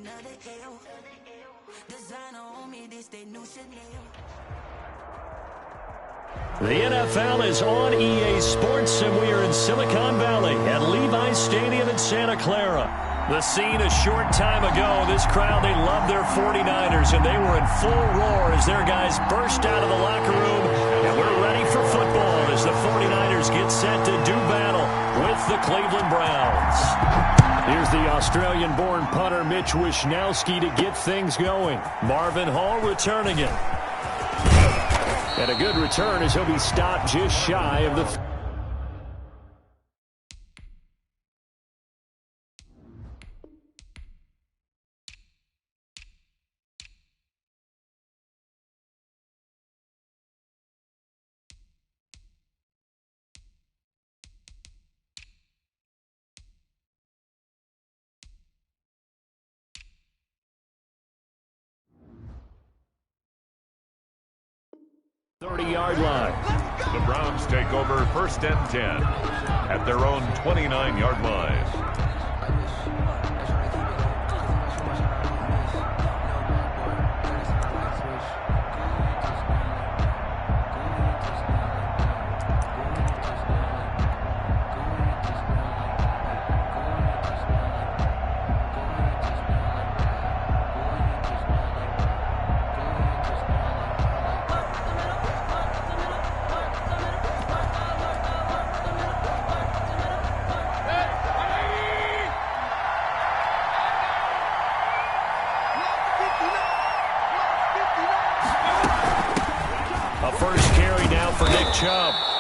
another L. Designer on me, this they new Chanel. The NFL is on EA Sports, and we are in Silicon Valley at Levi's Stadium in Santa Clara. The scene a short time ago, this crowd, they loved their 49ers, and they were in full roar as their guys burst out of the locker room. And we're ready for football as the 49ers get set to do battle with the Cleveland Browns. Here's the Australian-born punter Mitch Wishnowsky to get things going. Marvin Hall returning it. And a good return as he'll be stopped just shy of the... ...30-yard line. The Browns take over first and 10 at their own 29-yard line.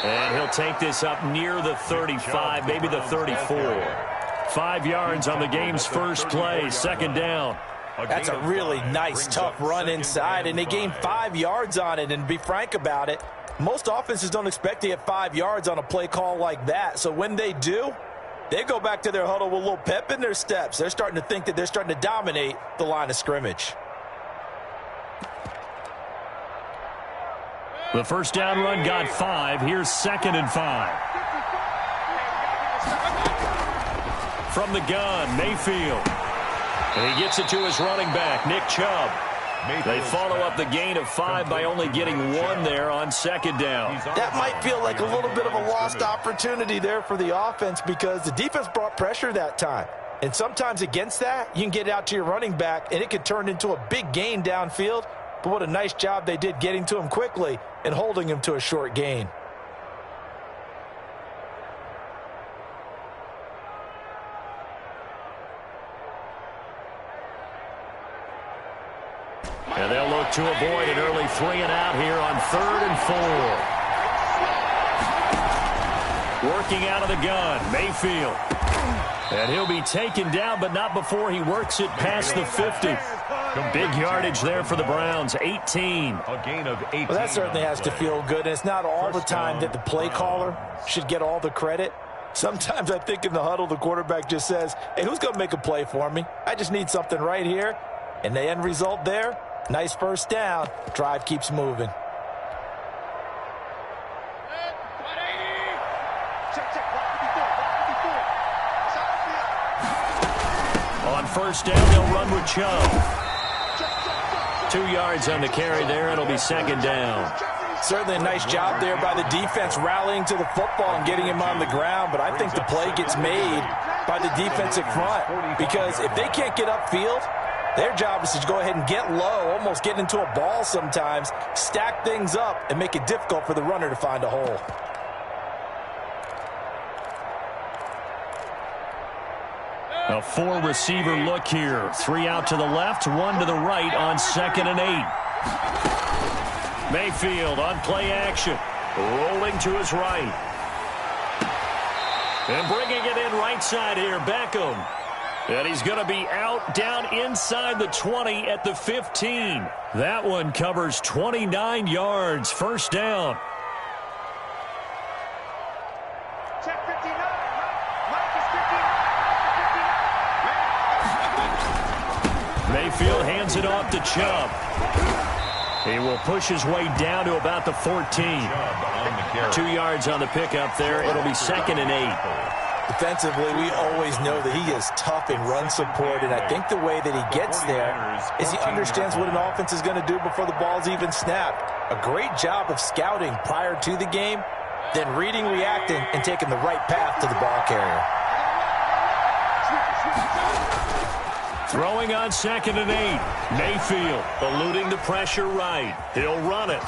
And he'll take this up near the 35, maybe the 34. 5 yards on the game's first play, second down. That's a really nice, tough run inside, and they gained 5 yards on it. And to be frank about it, most offenses don't expect to get 5 yards on a play call like that. So when they do, they go back to their huddle with a little pep in their steps. They're starting to think that they're starting to dominate the line of scrimmage. The first down run got 5. Here's 2nd and 5. From the gun, Mayfield. And he gets it to his running back, Nick Chubb. They follow up the gain of 5 by only getting 1 there on 2nd down. That might feel like a little bit of a lost opportunity there for the offense because the defense brought pressure that time. And sometimes against that, you can get out to your running back, and it could turn into a big gain downfield. But what a nice job they did getting to him quickly and holding him to a short gain. And they'll look to avoid an early 3 and out here on 3rd and 4. Working out of the gun, Mayfield. And he'll be taken down, but not before he works it past the 50. Big yardage there for the Browns, 18. A gain of 18. Well, that certainly has to feel good, and it's not all the time that the play caller should get all the credit. Sometimes I think in the huddle, the quarterback just says, hey, who's going to make a play for me? I just need something right here. And the end result there, nice first down. Drive keeps moving. On first down, they'll run with Chubb. 2 yards on the carry there. It'll be 2nd down. Certainly a nice job there by the defense rallying to the football and getting him on the ground, but I think the play gets made by the defensive front because if they can't get upfield, their job is to go ahead and get low, almost get into a ball sometimes, stack things up, and make it difficult for the runner to find a hole. A 4-receiver look here. 3 out to the left, 1 to the right on 2nd and 8. Mayfield on play action. Rolling to his right. And bringing it in right side here, Beckham. And he's going to be out down inside the 20 at the 15. That one covers 29 yards. First down. Mayfield hands it off to Chubb. He will push his way down to about the 14. 2 yards on the pickup there. It'll be 2nd and 8. Defensively, we always know that he is tough in run support, and I think the way that he gets there is he understands what an offense is going to do before the ball's even snapped. A great job of scouting prior to the game, then reading, reacting, and taking the right path to the ball carrier. Throwing on 2nd and 8. Mayfield eluding the pressure right. He'll run it.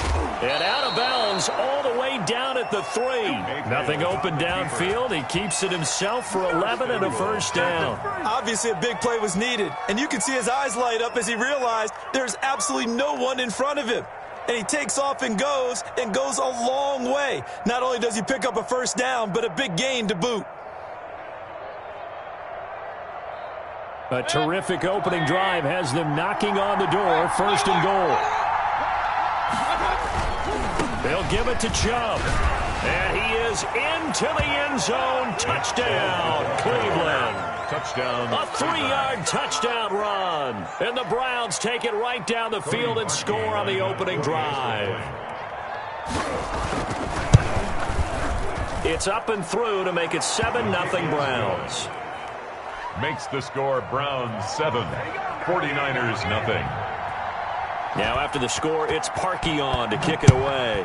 And out of bounds all the way down at the 3. Nothing open downfield. He keeps it himself for 11 and a first down. Obviously, a big play was needed. And you can see his eyes light up as he realized there's absolutely no one in front of him. And he takes off and goes a long way. Not only does he pick up a first down, but a big gain to boot. A terrific opening drive has them knocking on the door. 1st and goal. They'll give it to Chubb. And he is into the end zone. Touchdown, Cleveland. Touchdown. A 3-yard touchdown run. And the Browns take it right down the field and score on the opening drive. It's up and through to make it 7-0 Browns. Makes the score Browns 7, 49ers nothing. Now after the score, it's Parkey on to kick it away.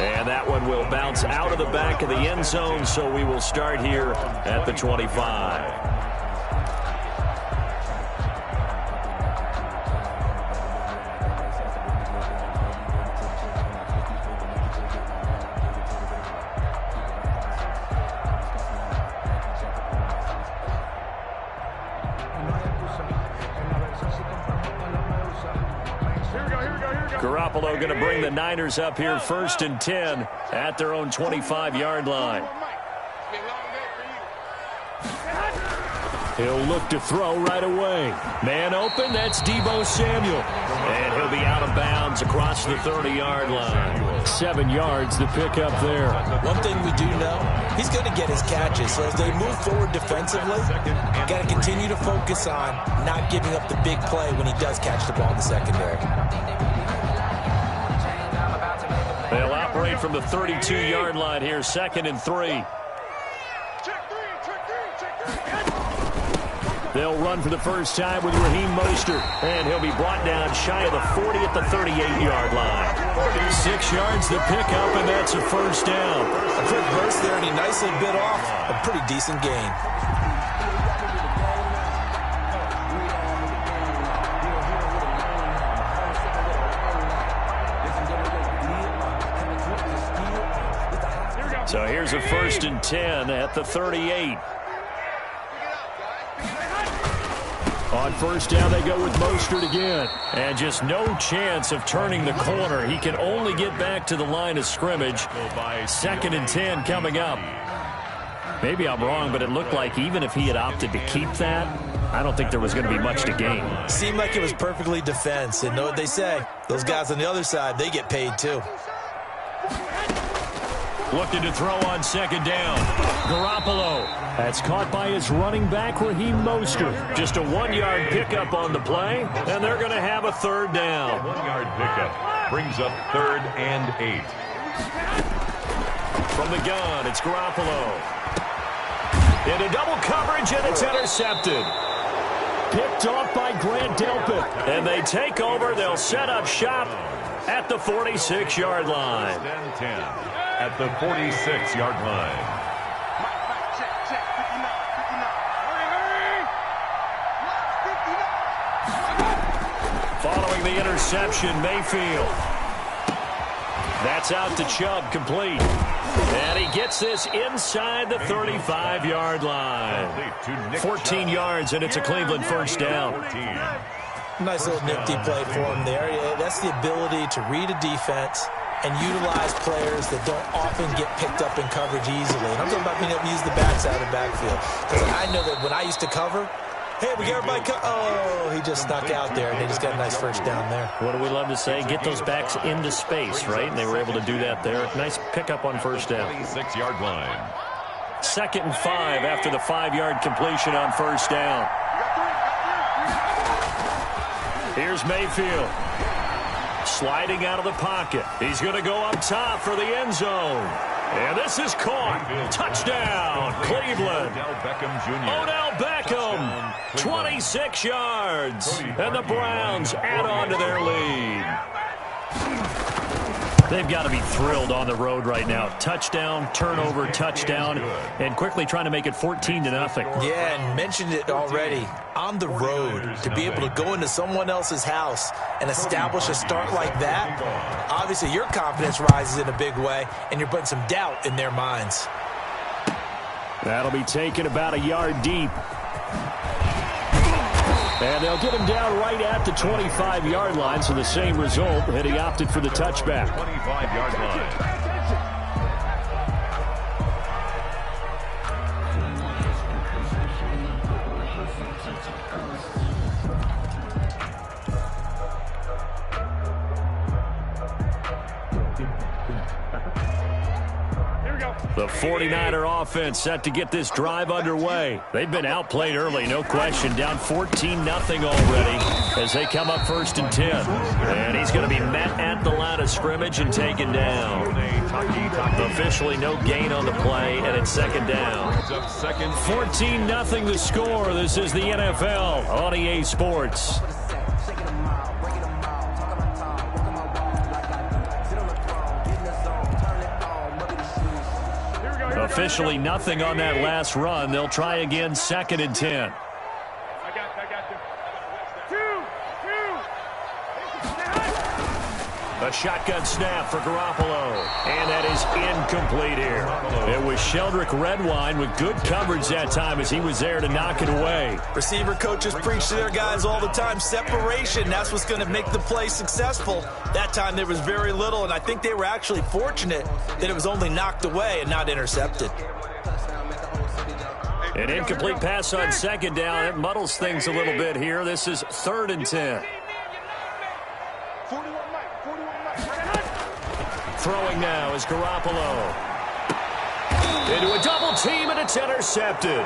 And that one will bounce out of the back of the end zone, so we will start here at the 25. Garoppolo going to bring the Niners up here 1st and 10 at their own 25-yard line. He'll look to throw right away. Man open, that's Deebo Samuel. And he'll be out of bounds across the 30-yard line. 7 yards to pick up there. One thing we do know, he's going to get his catches. So as they move forward defensively, got to continue to focus on not giving up the big play when he does catch the ball in the secondary. They'll operate from the 32-yard line here, 2nd and 3. They'll run for the first time with Raheem Mostert, and he'll be brought down shy of the 40 at the 38-yard line. 6 yards to pick up, and that's a first down. A quick burst there, and he nicely bit off a pretty decent gain. So here's a 1st and 10 at the 38. On first down, they go with Mostert again. And just no chance of turning the corner. He can only get back to the line of scrimmage. 2nd and 10 coming up. Maybe I'm wrong, but it looked like even if he had opted to keep that, I don't think there was going to be much to gain. Seemed like it was perfectly defense. And know what they say, those guys on the other side, they get paid too. Looking to throw on 2nd down. Garoppolo. That's caught by his running back, Raheem Mostert. Just a 1-yard pickup on the play, and they're going to have a 3rd down. 1-yard pickup brings up 3rd and 8. From the gun, it's Garoppolo. Into double coverage, and it's intercepted. Picked off by Grant Delpit. And they take over. They'll set up shop at the 46-yard line. 10 at the 46-yard line. Following the interception, Mayfield. That's out to Chubb, complete. And he gets this inside the 35-yard line. 14 yards, and it's a Cleveland first down. Nice little nifty play for him there. That's the ability to read a defense and utilize players that don't often get picked up in coverage easily. And I'm talking about being able to use the backside of the backfield. Because I know that when I used to cover, hey, we got everybody oh, he just snuck out there, and they just got a nice first down there. What do we love to say? Get those backs into space, right? And they were able to do that there. Nice pickup on first down. 26-yard line. 2nd and 5 after the 5-yard completion on first down. Here's Mayfield. Sliding out of the pocket. He's going to go up top for the end zone. And this is caught. Touchdown, Cleveland. Odell Beckham, 26 yards. And the Browns add on to their lead. They've got to be thrilled on the road right now. Touchdown, turnover, touchdown, and quickly trying to make it 14-0. Yeah, and mentioned it already. On the road, to be able to go into someone else's house and establish a start like that, obviously your confidence rises in a big way, and you're putting some doubt in their minds. That'll be taken about a yard deep. And they'll get him down right at the 25-yard line, so the same result, and he opted for the touchback. 25-yard line. The 49er offense set to get this drive underway. They've been outplayed early, no question. Down 14-0 already as they come up 1st and 10. And he's going to be met at the line of scrimmage and taken down. Officially no gain on the play, and it's 2nd down. 14-0 the score. This is the NFL on EA Sports. Officially nothing on that last run. They'll try again, 2nd and 10. A shotgun snap for Garoppolo. And that is incomplete here. It was Sheldrick Redwine with good coverage that time as he was there to knock it away. Receiver coaches preach to their guys all the time. Separation, that's what's going to make the play successful. That time there was very little, and I think they were actually fortunate that it was only knocked away and not intercepted. An incomplete pass on 2nd down. It muddles things a little bit here. This is 3rd and 10. Throwing now is Garoppolo. Into a double team, and it's intercepted.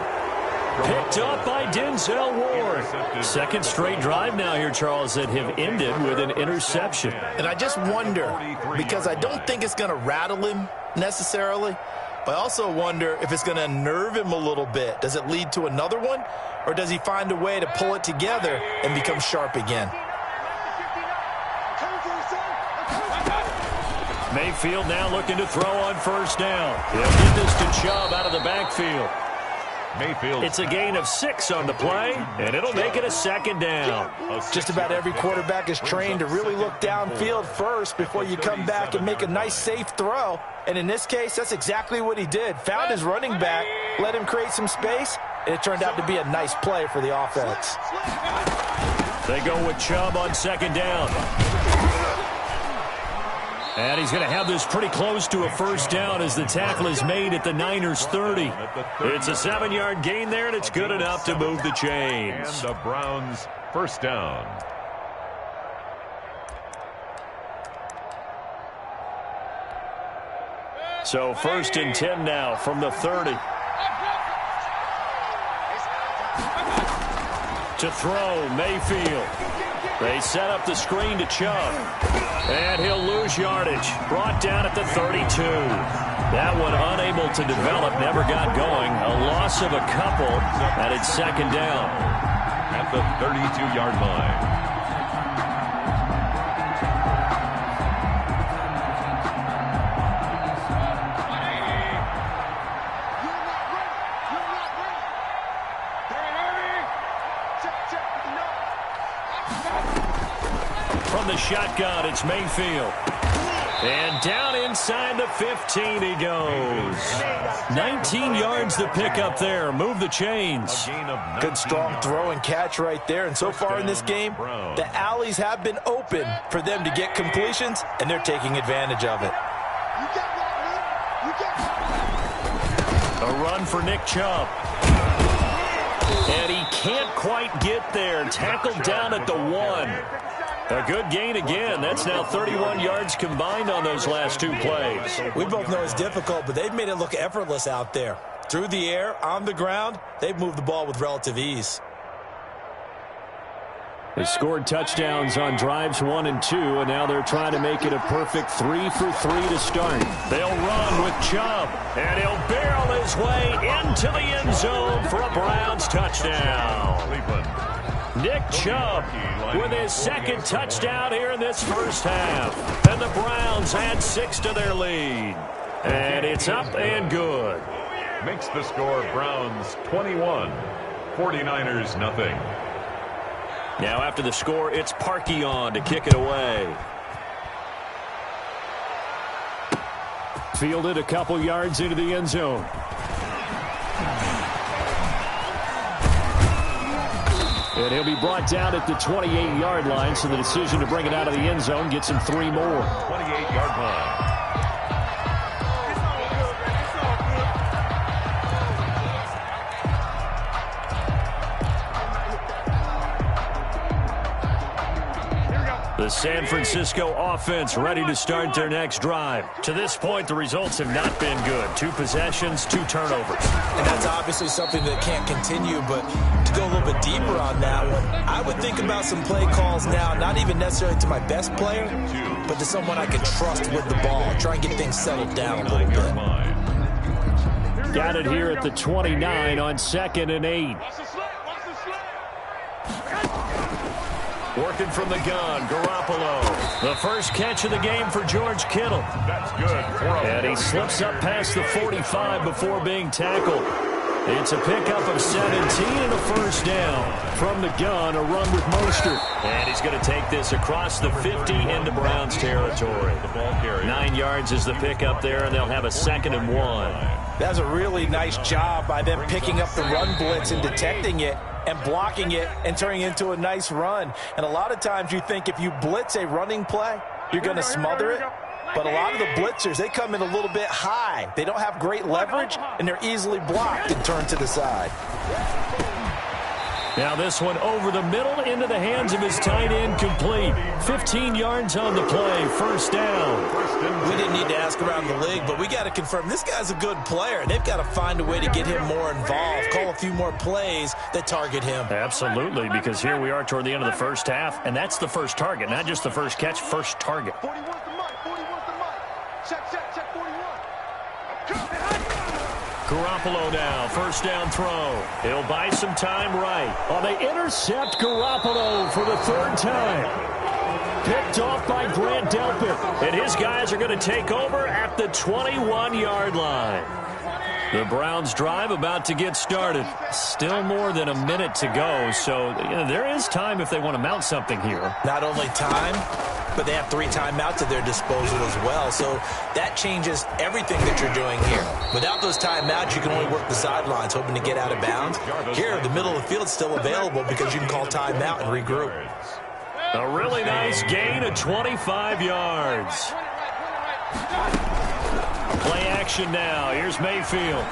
Picked up by Denzel Ward. 2nd straight drive now here, Charles, that have ended with an interception. And I just wonder, because I don't think it's going to rattle him necessarily, but I also wonder if it's going to unnerve him a little bit. Does it lead to another one, or does he find a way to pull it together and become sharp again? Mayfield now looking to throw on 1st down. He'll get this to Chubb out of the backfield. Mayfield. It's a gain of 6 on the play, and it'll make it a 2nd down. Just about every quarterback is trained to really look downfield first before you come back and make a nice, safe throw. And in this case, that's exactly what he did. Found his running back, let him create some space, and it turned out to be a nice play for the offense. They go with Chubb on 2nd down. And he's going to have this pretty close to a 1st down as the tackle is made at the Niners' 30. It's a 7-yard gain there, and it's good enough to move the chains. And the Browns' 1st down. So 1st and 10 now from the 30. To throw, Mayfield. They set up the screen to Chubb. And he'll lose yardage. Brought down at the 32. That one unable to develop, never got going. A loss of a couple, and it's 2nd down. At the 32-yard line. From the shotgun, it's Mayfield. And down inside the 15 he goes. 19 yards to pick up there. Move the chains. Good strong throw and catch right there. And so far in this game, the alleys have been open for them to get completions, and they're taking advantage of it. A run for Nick Chubb. And he can't quite get there. Tackled down at the 1. A good gain again. That's now 31 yards combined on those last 2 plays. We both know it's difficult, but they've made it look effortless out there. Through the air, on the ground, they've moved the ball with relative ease. They scored touchdowns on drives 1 and 2, and now they're trying to make it a perfect 3 for 3 to start. They'll run with Chubb, and he'll barrel his way into the end zone for a Browns touchdown. Nick Chubb with his second touchdown here in this first half. And the Browns add 6 to their lead. And it's up and good. Makes the score Browns 21, 49ers nothing. Now after the score, it's Parkey on to kick it away. Fielded a couple yards into the end zone. And he'll be brought down at the 28-yard line, so the decision to bring it out of the end zone gets him 3 more. 28-yard line. The San Francisco offense ready to start their next drive. To this point, the results have not been good. 2 possessions, 2 turnovers. And that's obviously something that can't continue, but to go a little bit deeper on that one, I would think about some play calls now, not even necessarily to my best player, but to someone I can trust with the ball. Try and get things settled down a little bit. Got it here at the 29 on 2nd and 8. Working from the gun, Garoppolo. The first catch of the game for George Kittle. That's good. And he slips up past the 45 before being tackled. It's a pickup of 17 and a first down. From the gun, a run with Mostert. And he's going to take this across the 50 into Browns territory. 9 yards is the pickup there, and they'll have a 2nd and 1. That's a really nice job by them picking up the run blitz and detecting it and blocking it and turning it into a nice run. And a lot of times you think if you blitz a running play, you're going to smother it. But a lot of the blitzers, they come in a little bit high. They don't have great leverage, and they're easily blocked and turned to the side. Now this one over the middle into the hands of his tight end, complete. 15 yards on the play, first down. We didn't need to ask around the league, but we got to confirm this guy's a good player. They've got to find a way to get him more involved, call a few more plays that target him. Absolutely, because here we are toward the end of the first half, and that's the first target, not just the first catch, first target. 41's the mark, 41's the mark. Check 41. Garoppolo now, first down throw. He'll buy some time right. Oh, they intercept Garoppolo for the 3rd time. Picked off by Grant Delpit. And his guys are going to take over at the 21-yard line. The Browns drive about to get started. Still more than a minute to go, so there is time if they want to mount something here. Not only time, but they have 3 timeouts at their disposal as well, so that changes everything that you're doing here. Without those timeouts, you can only work the sidelines, hoping to get out of bounds. Here, the middle of the field is still available because you can call timeout and regroup. A really nice gain of 25 yards. Play action now. Here's Mayfield.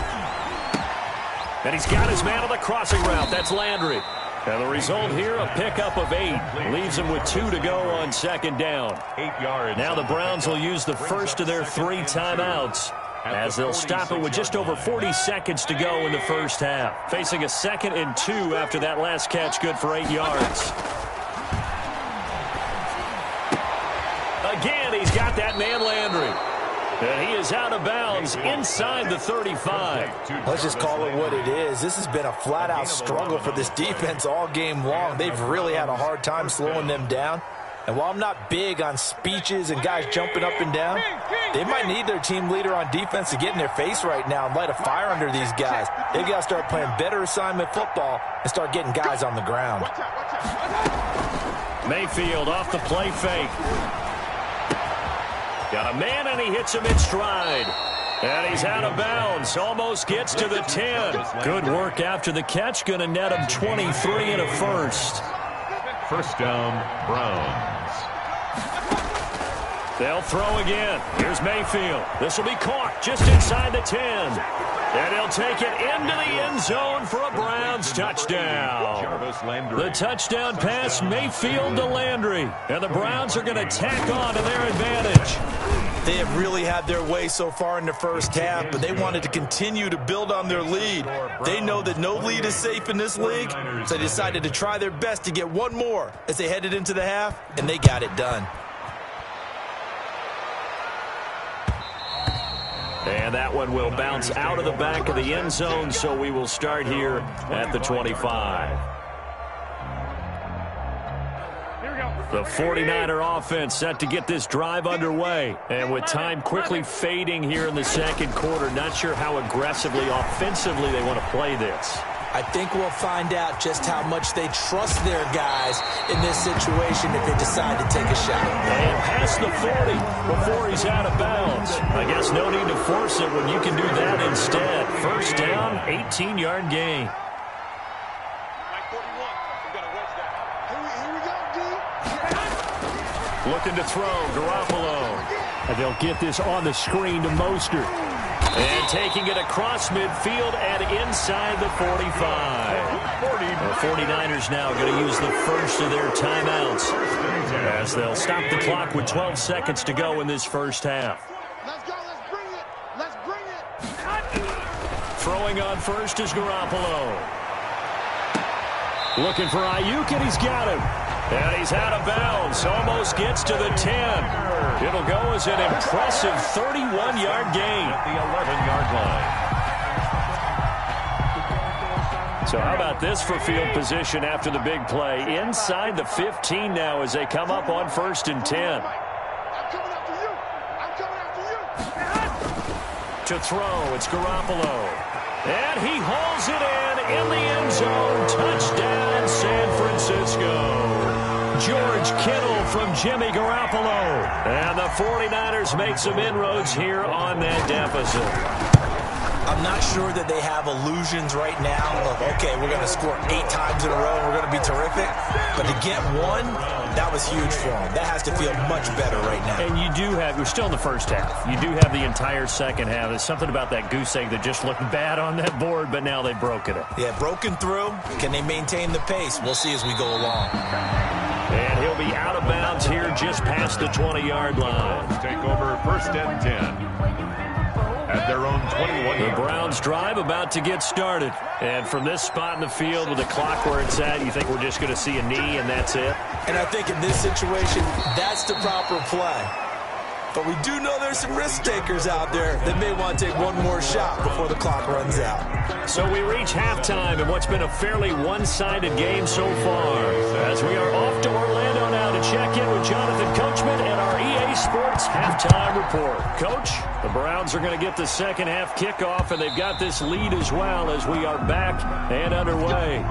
And he's got his man on the crossing route. That's Landry. And the result here, a pickup of 8. Leaves him with 2 to go on 2nd down. 8 yards. Now the Browns will use the first of their 3 timeouts, as they'll stop it with just over 40 seconds to go in the first half. Facing a 2nd and 2 after that last catch, good for 8 yards. Again, he's got that man Landry. And he is out of bounds inside the 35. Let's just call it what it is. This has been a flat-out struggle for this defense all game long. They've really had a hard time slowing them down. And while I'm not big on speeches and guys jumping up and down, they might need their team leader on defense to get in their face right now and light a fire under these guys. They've got to start playing better assignment football and start getting guys on the ground. Mayfield off the play fake. Got a man, and he hits him in stride. And he's out of bounds. Almost gets to the 10. Good work after the catch. Going to net him 23 and a first. First down, Browns. They'll throw again. Here's Mayfield. This will be caught just inside the 10. And he'll take it into the end zone for a Browns touchdown. The touchdown pass, Mayfield to Landry. And the Browns are going to tack on to their advantage. They have really had their way so far in the first half, but they wanted to continue to build on their lead. They know that no lead is safe in this league, so they decided to try their best to get one more as they headed into the half, and they got it done. And that one will bounce out of the back of the end zone, so we will start here at the 25. The 49er offense set to get this drive underway. And with time quickly fading here in the second quarter, not sure how aggressively, offensively they want to play this. I think we'll find out just how much they trust their guys in this situation if they decide to take a shot. And past the 40 before he's out of bounds. I guess no need to force it when you can do that instead. First down, 18-yard gain. Looking to throw, Garoppolo. And they'll get this on the screen to Mostert. And taking it across midfield and inside the 45. The 49ers now going to use the first of their timeouts as they'll stop the clock with 12 seconds to go in this first half. Let's go, let's bring it, let's bring it. Throwing on first is Garoppolo. Looking for Ayuk, and he's got him. And he's out of bounds. Almost gets to the 10. It'll go as an impressive 31-yard gain. At the 11-yard line. So how about this for field position after the big play? Inside the 15 now as they come up on 1st and 10. I'm coming after you. I'm coming after you. To throw, it's Garoppolo. And he hauls it in the end zone. Touchdown, San Francisco. George Kittle from Jimmy Garoppolo. And the 49ers make some inroads here on that deficit. I'm not sure that they have illusions right now of, okay, we're going to score 8 times in a row and we're going to be terrific. But to get one, that was huge for them. That has to feel much better right now. And you do have, we're still in the first half. You do have the entire second half. There's something about that goose egg that just looked bad on that board, but now they've broken it. Yeah, broken through. Can they maintain the pace? We'll see as we go along. And he'll be out of bounds here just past the 20-yard line. Take over 1st and 10. At their own 21. The Browns drive about to get started. And from this spot in the field with the clock where it's at, you think we're just going to see a knee and that's it? And I think in this situation, that's the proper play. But we do know there's some risk takers out there that may want to take one more shot before the clock runs out. So we reach halftime in what's been a fairly one-sided game so far. As we are off to Orlando now to check in with Jonathan Coachman and our EA Sports Halftime Report. Coach, the Browns are going to get the second half kickoff, and they've got this lead as well as we are back and underway.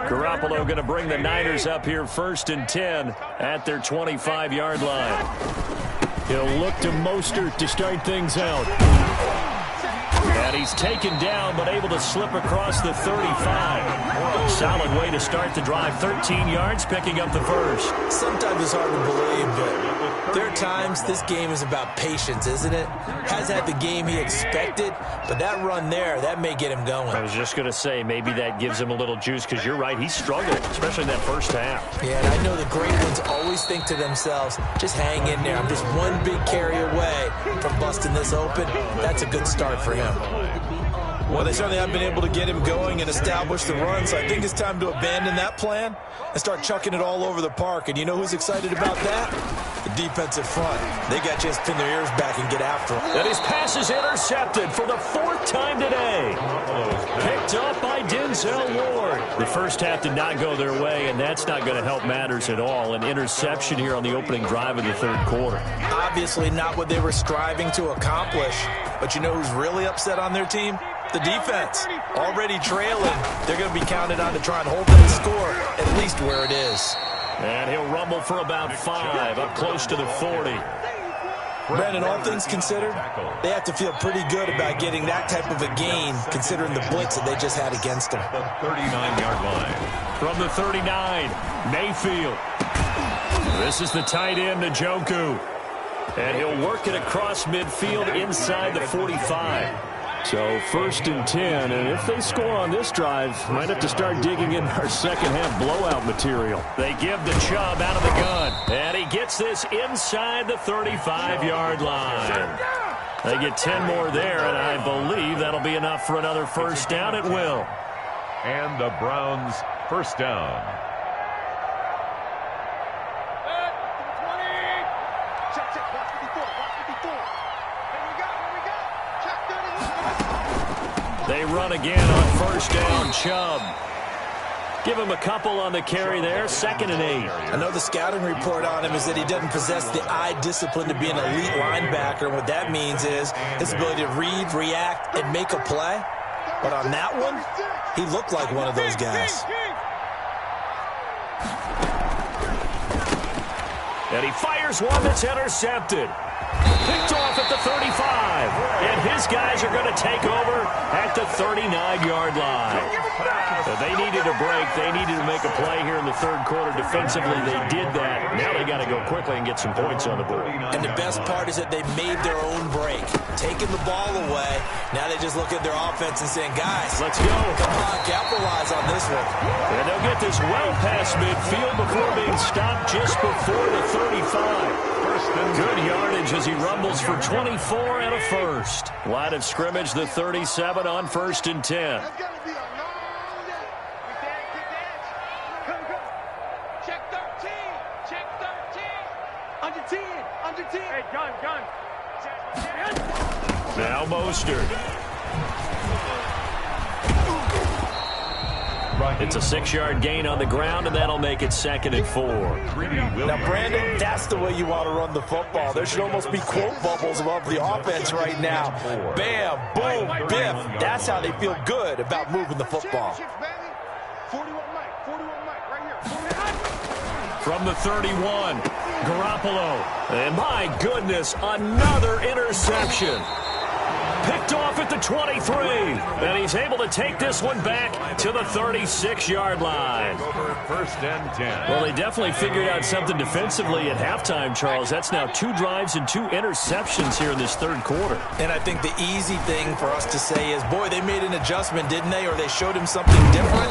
Garoppolo going to bring the Niners up here 1st and 10 at their 25-yard line. He'll look to Mostert to start things out. And he's taken down but able to slip across the 35. Solid way to start the drive. 13 yards, picking up the first. Sometimes it's hard to believe, but there are times this game is about patience, isn't it? Has had the game he expected, but that run there, that may get him going. I was just going to say, maybe that gives him a little juice because you're right, he struggled, especially in that first half. Yeah, and I know the great ones always think to themselves, just hang in there. I'm just one big carry away from busting this open. That's a good start for him. Well, they certainly have been able to get him going and establish the run, so I think it's time to abandon that plan and start chucking it all over the park. And you know who's excited about that? The defensive front. They got a chance to pin their ears back and get after him. And his pass is intercepted for the 4th time today. Picked up by Denzel Ward. The first half did not go their way, and that's not going to help matters at all. An interception here on the opening drive of the 3rd quarter. Obviously not what they were striving to accomplish. But you know who's really upset on their team? The defense. Already trailing. They're going to be counted on to try and hold that score at least where it is. And he'll rumble for about 5, up close to the 40. Brandon, all things considered, they have to feel pretty good about getting that type of a gain, considering the blitz that they just had against them. The 39-yard line. From the 39, Mayfield. This is the tight end, Njoku. And he'll work it across midfield inside the 45. So 1st and 10, and if they score on this drive, might have to start digging in our second-half blowout material. They give the Chubb out of the gun, and he gets this inside the 35-yard line. They get 10 more there, and I believe that'll be enough for another first down. It will. And the Browns first down. They run again on first down, Chubb. Give him a couple on the carry there, 2nd and 8. I know the scouting report on him is that he doesn't possess the eye discipline to be an elite linebacker. What that means is his ability to read, react, and make a play. But on that one, he looked like one of those guys. And he fires one that's intercepted. Picked off at the 35. And his guys are going to take over at the 39-yard line. They needed a break. They needed to make a play here in the third quarter. Defensively, they did that. Now they got to go quickly and get some points on the board. And the best part is that they made their own break. Taking the ball away. Now they just look at their offense and saying, guys, let's go. Come on, capitalize on this one. And they'll get this well past midfield before being stopped just before the 35. Good yardage as he rumbles for 24 and a first. Line of scrimmage, the 37 on 1st and 10. That's going to be a long day. Come. Check 13. Check 13. Under 10. Under 10. Hey, gun. Now Mostert. It's a 6-yard gain on the ground, and that'll make it 2nd and 4. Now, Brandon, that's the way you want to run the football. There should almost be quote bubbles above the offense right now. Bam, boom, biff. That's how they feel good about moving the football. 41 Mike, right here. From the 31, Garoppolo. And my goodness, another interception. Picked off at the 23, and he's able to take this one back to the 36-yard line. First and 10. Well, they definitely figured out something defensively at halftime, Charles. That's now 2 drives and 2 interceptions here in this third quarter. And I think the easy thing for us to say is, boy, they made an adjustment, didn't they? Or they showed him something different.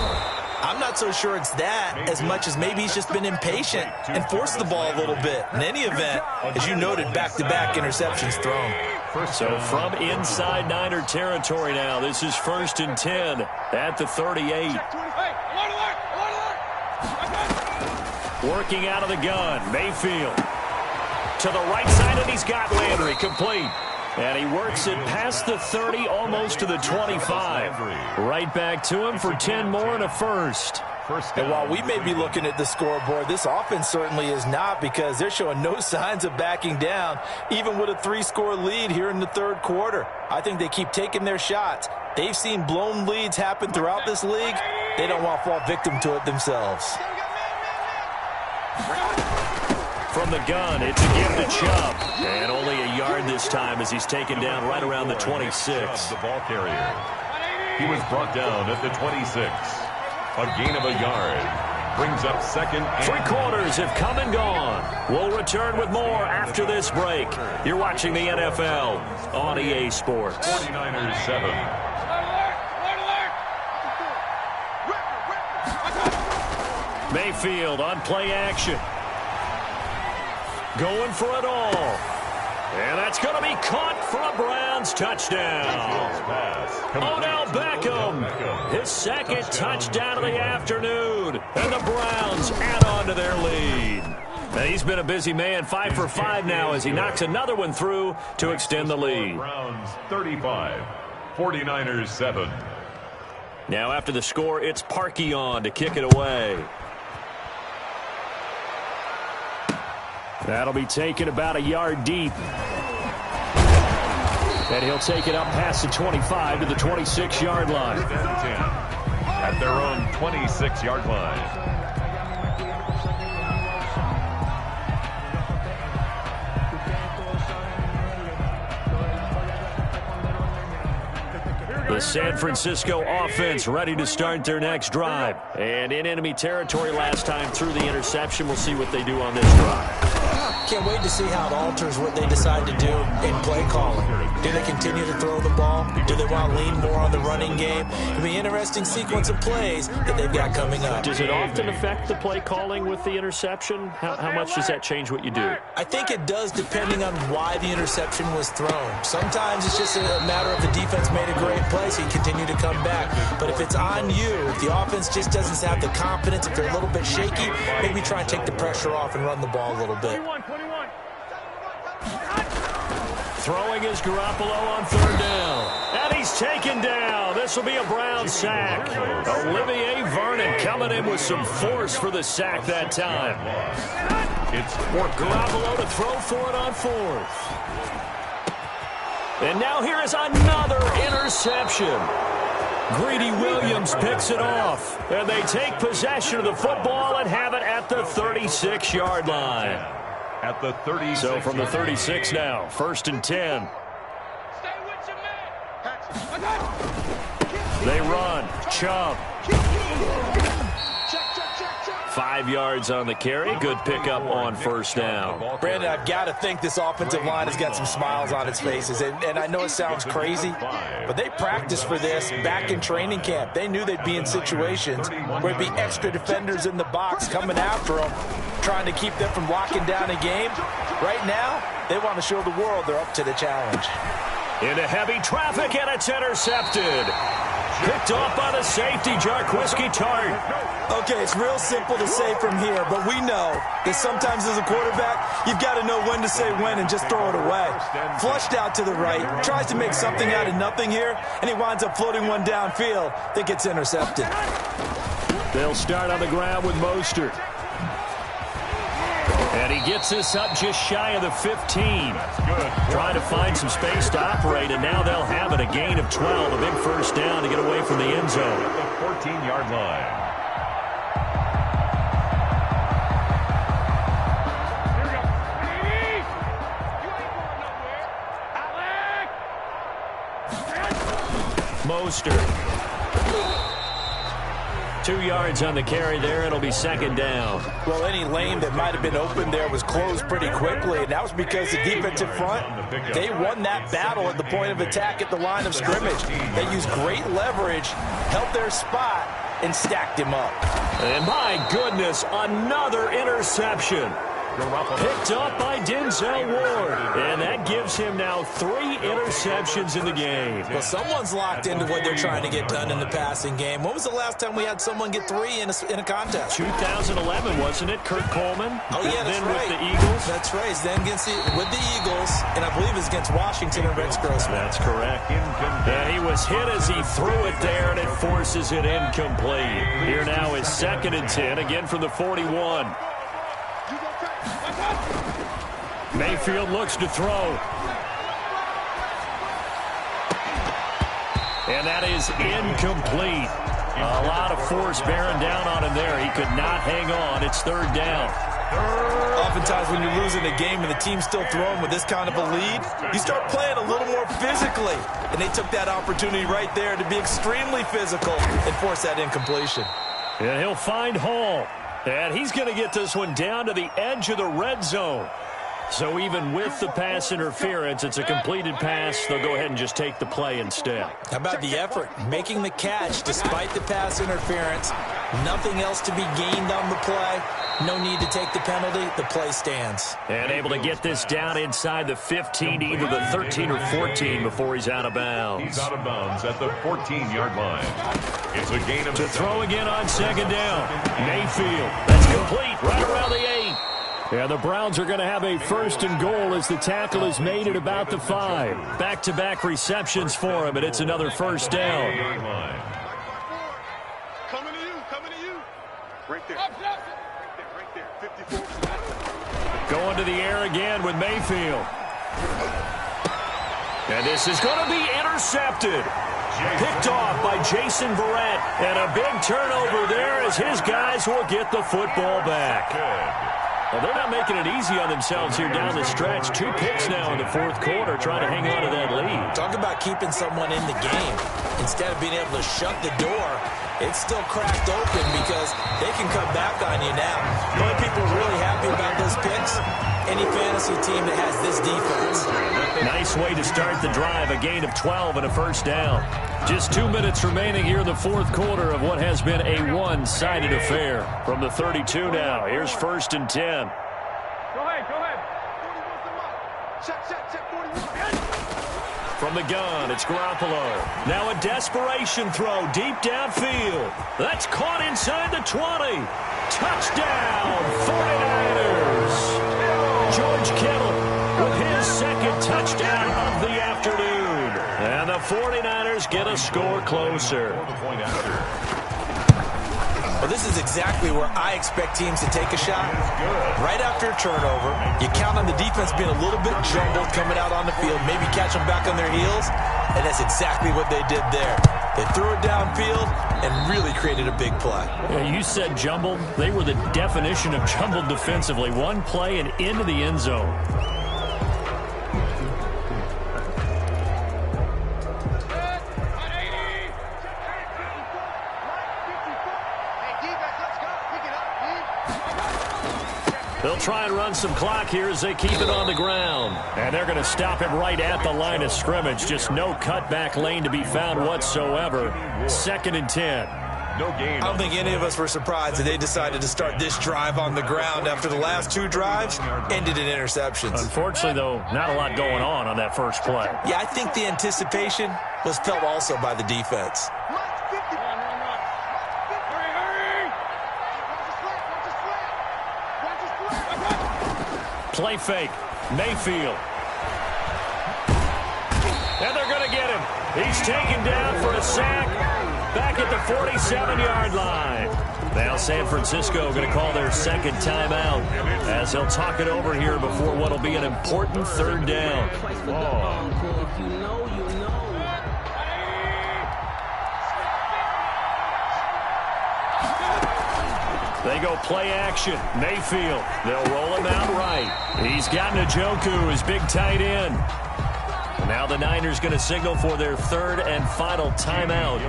I'm not so sure it's that as much as maybe he's just been impatient and forced the ball a little bit. In any event, as you noted, back-to-back interceptions thrown. So from inside Niner territory now, this is 1st and 10 at the 38. Working out of the gun, Mayfield. To the right side, and he's got Landry complete. And he works it past the 30, almost to the 25. Right back to him for 10 more and a first. And while we may be looking at the scoreboard, this offense certainly is not, because they're showing no signs of backing down, even with a 3-score lead here in the third quarter. I think they keep taking their shots. They've seen blown leads happen throughout this league. They don't want to fall victim to it themselves. From the gun, it's a give to Chubb. And only a yard this time as he's taken down right around the 26. The ball carrier. He was brought down at the 26. A gain of a yard. Brings up 2nd and 3 quarters have come and gone. We'll return with more after this break. You're watching the NFL on EA Sports. 49ers 7. Mayfield on play action. Going for it all. And that's going to be caught for a Browns touchdown. Odell Beckham, his 2nd touchdown of the afternoon. And the Browns add on to their lead. And he's been a busy man, 5 for 5 now as he knocks another one through to extend the lead. Browns 35, 49ers 7. Now after the score, it's Parkey on to kick it away. That'll be taken about a yard deep. And he'll take it up past the 25 to the 26-yard line. At their own 26-yard line. The San Francisco offense ready to start their next drive. And in enemy territory last time through the interception. We'll see what they do on this drive. Can't wait to see how it alters what they decide to do in play calling. Do they continue to throw the ball? Do they want to lean more on the running game? It'll be an interesting sequence of plays that they've got coming up. Does it often affect the play calling with the interception? How much does that change what you do? I think it does, depending on why the interception was thrown. Sometimes it's just a matter of the defense made a great play, so you continue to come back. But if it's on you, if the offense just doesn't have the confidence, if they're a little bit shaky, maybe try and take the pressure off and run the ball a little bit. Throwing is Garoppolo on third down. And he's taken down. This will be a Brown sack. Olivier Vernon coming in with some force for the sack that time. It's fourth. Garoppolo to throw for it on fourth. And now here is another interception. Greedy Williams picks it off. And they take possession of the football and have it at the 36-yard line. At the 36. So from the 36 now, 1st and 10. They run. Chubb. 5 yards on the carry. Good pickup on first down. Brandon, I've got to think this offensive line has got some smiles on its faces. And I know it sounds crazy, but they practiced for this back in training camp. They knew they'd be in situations where there'd be extra defenders in the box coming after them, trying to keep them from locking down a game. Right now, they want to show the world they're up to the challenge. Into heavy traffic, and it's intercepted. Picked off by the safety, Jarquiski Tartt. Okay, it's real simple to say from here, but we know that sometimes as a quarterback, you've got to know when to say when and just throw it away. Flushed out to the right, tries to make something out of nothing here, and he winds up floating one downfield that gets intercepted. They'll start on the ground with Mostert. And he gets this up just shy of the 15. Trying to find some space to operate, and now they'll have it. A gain of 12, a big first down to get away from the end zone. At the 14-yard line. Mostert. 2 yards on the carry there. It'll be second down. Well, any lane that might have been open there was closed pretty quickly, and that was because the defensive front, they won that battle at the point of attack at the line of scrimmage. They used great leverage, held their spot, and stacked him up. And my goodness, another interception. Picked up by Denzel Ward. And that gives him now 3 interceptions in the game. Well, someone's locked into what they're trying to get done in the passing game. When was the last time we had someone get 3 in a contest? 2011, wasn't it? Kurt Coleman? Oh, yeah, that's then right. with the Eagles? That's right. Then with the Eagles, and I believe it's against Washington and Rex Grossman. That's correct. And he was hit as he threw it there, and it forces it incomplete. Here now is 2nd and 10, again from the 41. Mayfield looks to throw. And that is incomplete. A lot of force bearing down on him there. He could not hang on. It's 3rd down. Oftentimes when you're losing a game and the team's still throwing with this kind of a lead, you start playing a little more physically. And they took that opportunity right there to be extremely physical and force that incompletion. And he'll find Hall. And he's going to get this one down to the edge of the red zone. So even with the pass interference, it's a completed pass. They'll go ahead and just take the play instead. How about the effort? Making the catch despite the pass interference. Nothing else to be gained on the play. No need to take the penalty. The play stands. And able to get this down inside the 15, either the 13 or 14 before he's out of bounds. He's out of bounds at the 14-yard line. It's a gain of to throw again on 2nd down. Mayfield. That's complete right around the 8. And the Browns are going to have a 1st and goal as the tackle is made at about the 5. Back-to-back receptions for him, and it's another first down. Coming to you. Right there. Right there. 54. Going to the air again with Mayfield. And this is going to be intercepted. Picked off by Jason Verrett. And a big turnover there as his guys will get the football back. Well, they're not making it easy on themselves here down the stretch. 2 picks now in the fourth quarter, trying to hang on to that lead. Talk about keeping someone in the game. Instead of being able to shut the door, it's still cracked open because they can come back on you now. The only people really happy about those picks, any fantasy team that has this defense. Nice way to start the drive, a gain of 12 and a first down. Just 2 minutes remaining here in the fourth quarter of what has been a one-sided affair. From the 32 now, here's 1st and 10. Go ahead. Check 41. From the gun, it's Garoppolo. Now a desperation throw deep downfield. That's caught inside the 20. Touchdown, 49ers. George Kittle with his second touchdown of the afternoon. And the 49ers get a score closer. Well, this is exactly where I expect teams to take a shot. Right after a turnover, you count on the defense being a little bit jumbled coming out on the field, maybe catch them back on their heels, and that's exactly what they did there. They threw it downfield and really created a big play. Yeah, you said jumbled. They were the definition of jumbled defensively. One play and into the end zone. They'll try and run some clock here as they keep it on the ground. And they're going to stop him right at the line of scrimmage. Just no cutback lane to be found whatsoever. 2nd and 10. No gain. I don't think any of us were surprised that they decided to start this drive on the ground after the last 2 drives ended in interceptions. Unfortunately, though, not a lot going on that first play. Yeah, I think the anticipation was felt also by the defense. Play fake. Mayfield. And they're going to get him. He's taken down for a sack back at the 47-yard line. Now San Francisco going to call their second timeout as they'll talk it over here before what will be an important 3rd down. They go play action. Mayfield. They'll roll him out right. He's got Njoku, his big tight end. Now the Niners going to signal for their 3rd and final timeout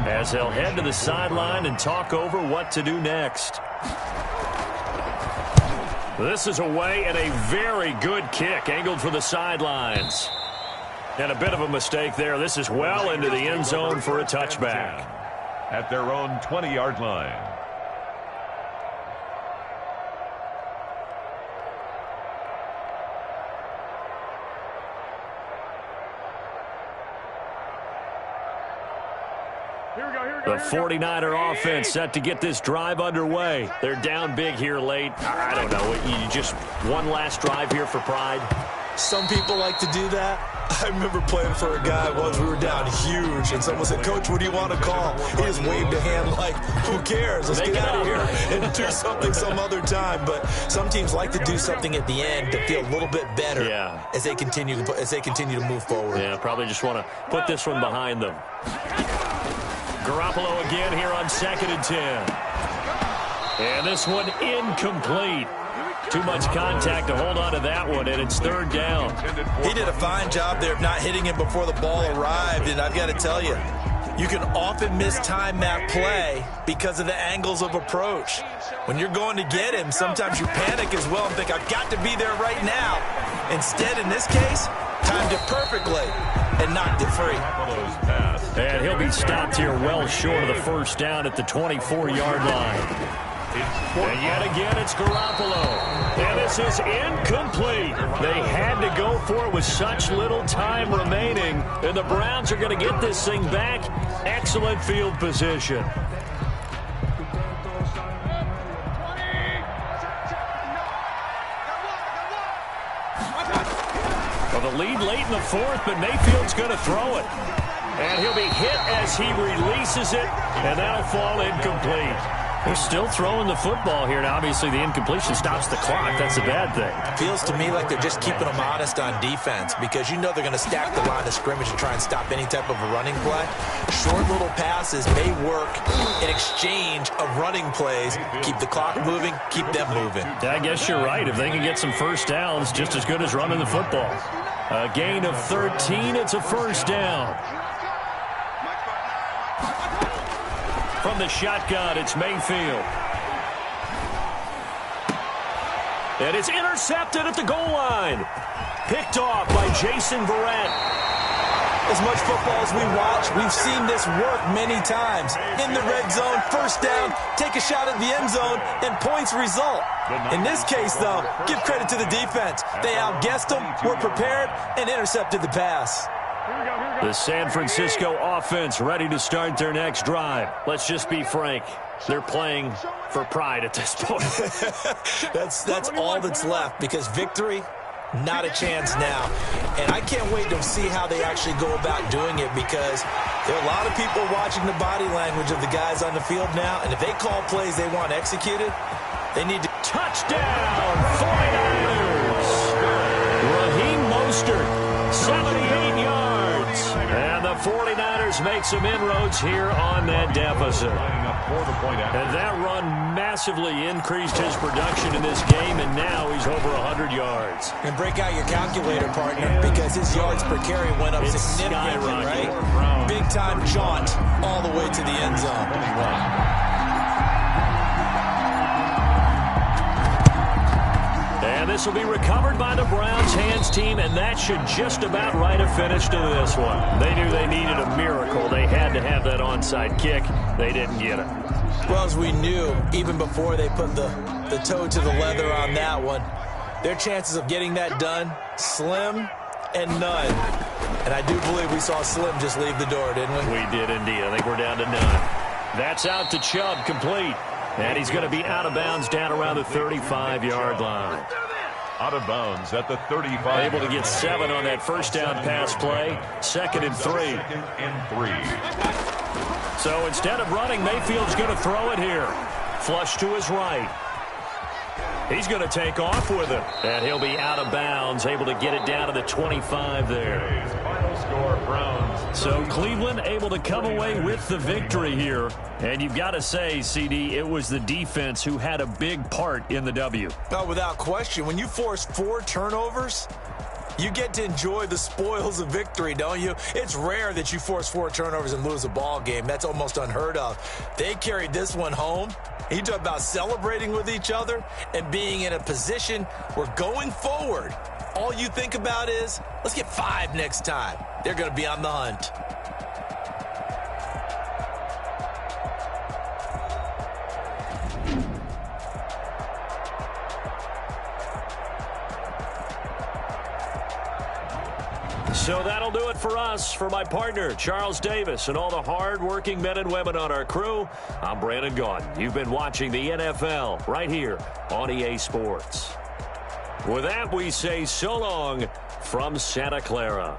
as they'll head to the sideline and talk over what to do next. This is away and a very good kick angled for the sidelines. And a bit of a mistake there. This is well into the end zone for a touchback. At their own 20-yard line. The 49er offense set to get this drive underway. They're down big here late. I don't know. You just one last drive here for pride. Some people like to do that. I remember playing for a guy once. We were down huge, and someone said, "Coach, what do you want to call?" He just waved a hand like, "Who cares? Let's get out of here and do something some other time." But some teams like to do something at the end to feel a little bit better as they continue to move forward. Yeah, probably just want to put this one behind them. Garoppolo again here on 2nd and 10. And this one incomplete. Too much contact to hold on to that one, and it's 3rd down. He did a fine job there of not hitting him before the ball arrived, and I've got to tell you, you can often mistime that play because of the angles of approach. When you're going to get him, sometimes you panic as well and think, I've got to be there right now. Instead, in this case, timed it perfectly and knocked it free. And he'll be stopped here well short of the first down at the 24-yard line. And yet again, it's Garoppolo. And this is incomplete. They had to go for it with such little time remaining. And the Browns are going to get this thing back. Excellent field position. Well, the lead late in the 4th, but Mayfield's going to throw it. And he'll be hit as he releases it, and that'll fall incomplete. They're still throwing the football here. Now, obviously, the incompletion stops the clock. That's a bad thing. Feels to me like they're just keeping them honest on defense because you know they're going to stack the line of scrimmage and try and stop any type of a running play. Short little passes may work in exchange of running plays. Keep the clock moving, keep them moving. Yeah, I guess you're right. If they can get some first downs, just as good as running the football. A gain of 13, it's a first down. From the shotgun, it's Mayfield. And it's intercepted at the goal line. Picked off by Jason Verrett. As much football as we watch, we've seen this work many times. In the red zone, first down, take a shot at the end zone, and points result. In this case, though, give credit to the defense. They outguessed them, were prepared, and intercepted the pass. The San Francisco offense ready to start their next drive. Let's just be frank. They're playing for pride at this point. That's all that's left because victory, not a chance now. And I can't wait to see how they actually go about doing it because there are a lot of people watching the body language of the guys on the field now. And if they call plays they want executed, they need to... Touchdown, 49ers! Raheem Mostert, 78 yards. And the 49ers make some inroads here on that deficit. And that run massively increased his production in this game, and now he's over 100 yards. And break out your calculator, partner, because his yards per carry went up significantly, right? Big-time jaunt all the way to the end zone. And this will be recovered by the Browns hands team, and that should just about write a finish to this one. They knew they needed a miracle. They had to have that onside kick. They didn't get it. Well, as we knew, even before they put the toe to the leather on that one, their chances of getting that done, slim and none. And I do believe we saw Slim just leave the door, didn't we? We did indeed. I think we're down to none. That's out to Chubb, complete. And he's going to be out of bounds down around the 35-yard line. Out of bounds at the 35. Able to get 7 on that first down pass play. 2nd and 3. 2nd and 3. So instead of running, Mayfield's going to throw it here. Flush to his right. He's going to take off with it. And he'll be out of bounds, able to get it down to the 25 there. Final score, Browns. So Cleveland able to come away with the victory here. And you've got to say, CD, it was the defense who had a big part in the W. No, without question. When you force 4 turnovers, you get to enjoy the spoils of victory, don't you? It's rare that you force 4 turnovers and lose a ball game. That's almost unheard of. They carried this one home. You talk about celebrating with each other and being in a position where going forward, all you think about is, let's get 5 next time. They're going to be on the hunt. So that'll do it for us. For my partner, Charles Davis, and all the hard-working men and women on our crew, I'm Brandon Gaudin. You've been watching the NFL right here on EA Sports. With that, we say so long from Santa Clara.